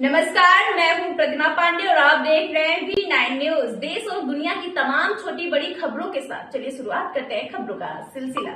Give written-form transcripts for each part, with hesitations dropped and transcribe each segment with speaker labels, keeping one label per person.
Speaker 1: नमस्कार, मैं हूं प्रतिमा पांडे और आप देख रहे हैं V9 न्यूज। देश और दुनिया की तमाम छोटी बड़ी खबरों के साथ चलिए शुरुआत करते हैं खबरों का सिलसिला।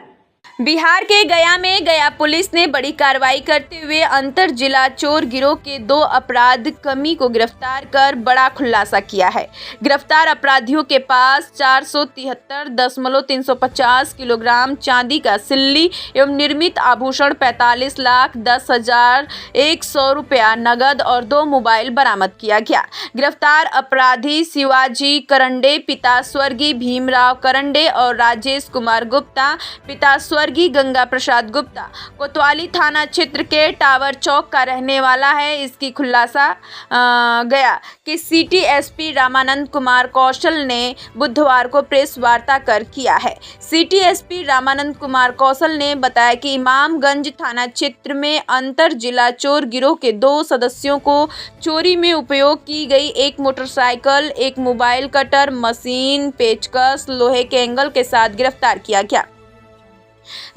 Speaker 2: बिहार के गया में गया पुलिस ने बड़ी कार्रवाई करते हुए अंतर जिला चोर गिरोह के 2 अपराध कर्मी को गिरफ्तार कर बड़ा खुलासा किया है। गिरफ्तार अपराधियों के पास 473.350 किलोग्राम चांदी का सिल्ली एवं निर्मित आभूषण 45,10,100 रुपया नगद और 2 मोबाइल बरामद किया गया। गिरफ्तार अपराधी शिवाजी करंडे पिता स्वर्गीय भीमराव करंडे और राजेश कुमार गुप्ता पिता स्वर्गीय गंगा प्रसाद गुप्ता कोतवाली थाना क्षेत्र के टावर चौक का रहने वाला है। इसकी खुलासा गया कि सिटी एसपी रामानंद कुमार कौशल ने बुधवार को प्रेस वार्ता कर किया है। सिटी एसपी रामानंद कुमार कौशल ने बताया कि इमामगंज थाना क्षेत्र में अंतर जिला चोर गिरोह के 2 सदस्यों को चोरी में उपयोग की गई एक मोटरसाइकिल, एक मोबाइल कटर मशीन, पेचकस, लोहे के एंगल के साथ गिरफ्तार किया गया,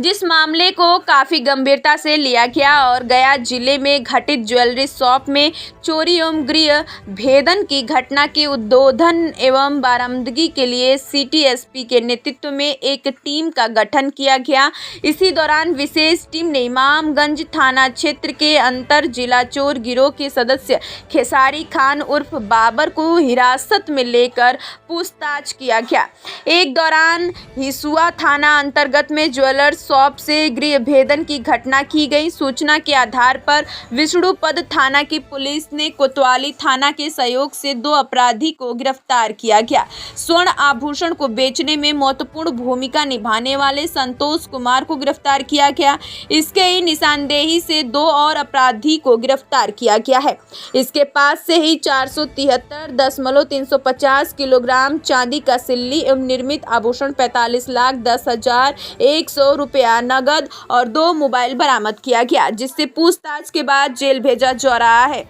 Speaker 2: जिस मामले को काफी गंभीरता से लिया गया और गया जिले में घटित ज्वेलरी शॉप में चोरी एवं गृह भेदन की घटना के उद्भेदन एवं बरामदगी के लिए सिटी एसपी के नेतृत्व में एक टीम का गठन किया गया। इसी दौरान विशेष टीम ने इमामगंज थाना क्षेत्र के अंतर जिला चोर गिरोह के सदस्य खेसारी खान उर्फ बाबर को हिरासत में लेकर पूछताछ किया गया। एक दौरान हिसुआ थाना अंतर्गत में ज्वेलर शॉप से गृह भेदन की घटना की गई। सूचना के आधार पर विष्णुपद थाना की पुलिस ने कोतवाली थाना के सहयोग से 2 अपराधी को गिरफ्तार किया गया। स्वर्ण आभूषण को बेचने में महत्वपूर्ण भूमिका निभाने वाले संतोष कुमार को गिरफ्तार किया गया। इसके ही निशानदेही से 2 और अपराधी को गिरफ्तार किया गया है। इसके पास से ही 473.350 किलोग्राम चांदी का सिल्ली एवं निर्मित आभूषण 45,10,100 रुपया नगद और 2 मोबाइल बरामद किया गया, जिससे पूछताछ के बाद जेल भेजा जा रहा है।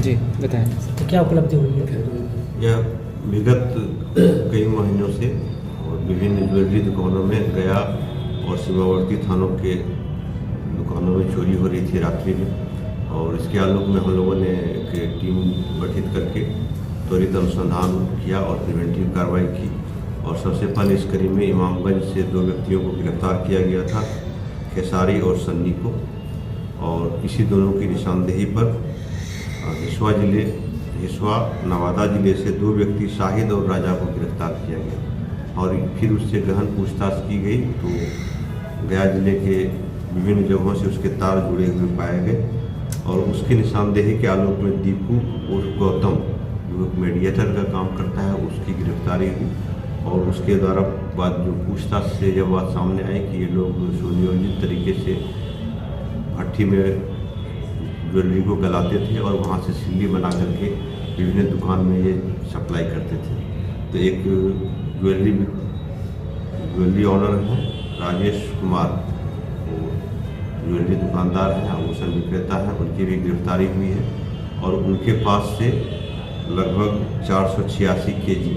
Speaker 3: जी बताएं,
Speaker 4: तो क्या उपलब्धि हुई है?
Speaker 5: यह विगत कई महीनों से और विभिन्न ज्वेलरी दुकानों में गया और सीमावर्ती थानों के दुकानों में चोरी हो रही थी रात्रि में, और इसके आलोक में हम लोगों ने एक टीम गठित करके त्वरित अनुसंधान किया और प्रिवेंटिव कार्रवाई की। और सबसे पहले इस कड़ी में इमामगंज से 2 व्यक्तियों को गिरफ्तार किया गया था, खेसारी और सन्नी को, और इसी दोनों की निशानदेही पर हिसुआ नवादा जिले से 2 व्यक्ति शाहिद और राजा को गिरफ्तार किया गया और फिर उससे गहन पूछताछ की गई तो गया जिले के विभिन्न जगहों से उसके तार जुड़े हुए पाए गए, और उसकी निशानदेही के आलोक में दीपू और गौतम जो मीडिएटर का काम करता है उसकी गिरफ्तारी हुई। और उसके द्वारा बाद जो पूछताछ से जब बात सामने आई कि ये लोग सुनियोजित तरीके से भट्टी में ज्वेलरी को गलाते थे और वहाँ से सिल्ली बना करके विभिन्न दुकान में ये सप्लाई करते थे। तो एक ज्वेलरी ऑनर है राजेश कुमार, वो ज्वेलरी दुकानदार हैं, आभूषण विक्रेता हैं, उनकी भी गिरफ्तारी हुई है और उनके पास से लगभग 486 केजी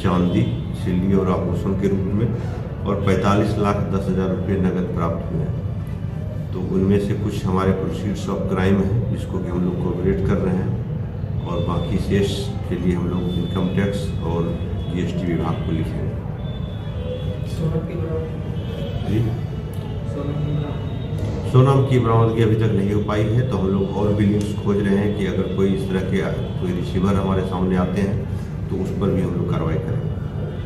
Speaker 5: चांदी सिल्ली और आभूषण के रूप में और 45,10,000 रुपये नगद प्राप्त हुए हैं। तो उनमें से कुछ हमारे प्रोसीड्स ऑफ क्राइम है जिसको कि हम लोग कोऑपरेट कर रहे हैं, और बाकी शेष के लिए हम लोग इनकम टैक्स और जीएसटी विभाग को लिखेंगे। सोना की बरामदगी अभी तक नहीं हो पाई है, तो हम लोग और भी लिंक्स खोज रहे हैं कि अगर कोई इस तरह के कोई रिसीवर हमारे सामने आते हैं तो उस पर भी हम लोग कार्रवाई करेंगे।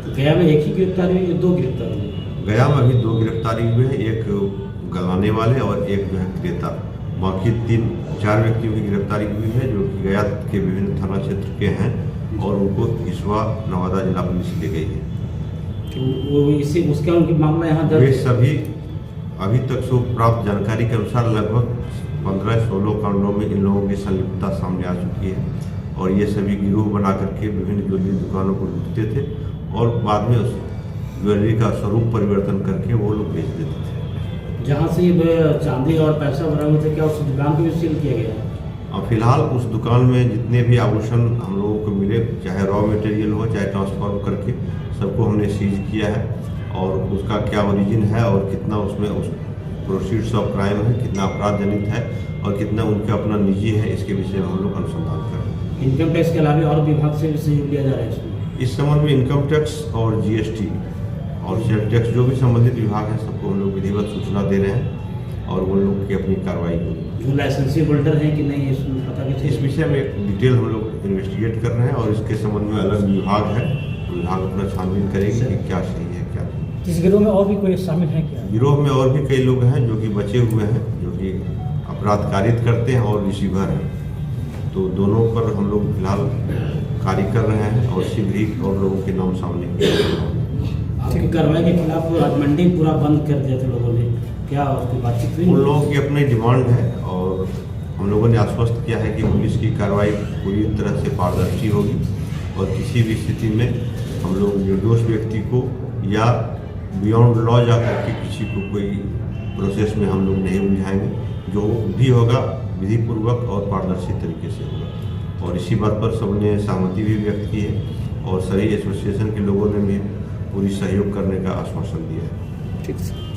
Speaker 4: तो गया में एक ही गिरफ्तारी हुई या 2 गिरफ्तारी हुई?
Speaker 5: गया में अभी 2 गिरफ्तारी हुए हैं, एक गलाने वाले और एक जो है क्रेता। बाकी 3-4 व्यक्तियों की गिरफ्तारी हुई है जो कि गया के विभिन्न थाना क्षेत्र के हैं और उनको हिसुआ नवादा जिला पुलिस ले गई है।
Speaker 4: तो वो इसी उसका उनके मामला यहाँ दर्ज
Speaker 5: वे सभी अभी तक सो प्राप्त जानकारी के अनुसार लगभग 15-16 कांडों में इन लोगों की संलिप्तता सामने आ चुकी है, और ये सभी गिरोह बना करके विभिन्न ज्वेलरी दुकानों को लूटते थे और बाद में उस ज्वेलरी का स्वरूप परिवर्तन करके वो लोग बेच देते थे।
Speaker 4: जहाँ से ये चांदी और पैसा बरामद थे, क्या उस दुकान को भी सील किया गया?
Speaker 5: फिलहाल उस दुकान में जितने भी आभूषण हम लोगों को मिले, चाहे रॉ मटेरियल हो चाहे ट्रांसफॉर्म करके, सबको हमने सीज किया है और उसका क्या ओरिजिन है और कितना उसमें उस प्रोसीड्स ऑफ क्राइम है, कितना अपराध जनित है और कितना उनका अपना निजी है, इसके विषय में हम लोग अनुसंधान कर रहे हैं।
Speaker 4: इनकम टैक्स के अलावा और विभाग से भी सहयोग लिया जा रहा है इसमें?
Speaker 5: इस संबंध में इनकम टैक्स और जीएसटी और सेल टैक्स जो भी संबंधित विभाग हैं सबको हम लोग विधिवत सूचना दे रहे हैं और वो लोग की अपनी कार्रवाई होगी।
Speaker 4: जो लाइसेंसी होल्डर हैं कि नहीं इसमें पता कैसे?
Speaker 5: इस विषय में डिटेल हम लोग इन्वेस्टिगेट कर रहे हैं और इसके संबंध में अलग विभाग है, विभाग अपना छानबीन करेगी कि क्या सही है क्या नहीं।
Speaker 4: इस गिरोह में और भी कोई शामिल है क्या?
Speaker 5: गिरोह में और भी कई लोग हैं जो कि बचे हुए हैं, जो कि अपराध कारित करते हैं और रिसीवर हैं, तो दोनों पर हम लोग फिलहाल कार्य कर रहे हैं और शीघ्र ही और लोगों के नाम सामने
Speaker 4: आपकी कार्रवाई के खिलाफ आज मंडी पूरा बंद कर दिया था लोगों ने, क्या उसकी बातचीत हुई?
Speaker 5: उन लोगों की अपनी डिमांड है और हम लोगों ने आश्वस्त किया है कि पुलिस की कार्रवाई पूरी तरह से पारदर्शी होगी और किसी भी स्थिति में हम लोग निर्दोष व्यक्ति को या बियॉन्ड लॉ जा करके किसी को कोई प्रोसेस में हम लोग नहीं उलझाएंगे। जो भी होगा विधिपूर्वक और पारदर्शी तरीके से होगा और इसी बात पर सबने सहमति भी व्यक्त की है और सभी एसोसिएशन के लोगों ने भी पूरी सहयोग करने का आश्वासन दिया है।
Speaker 3: ठीक है।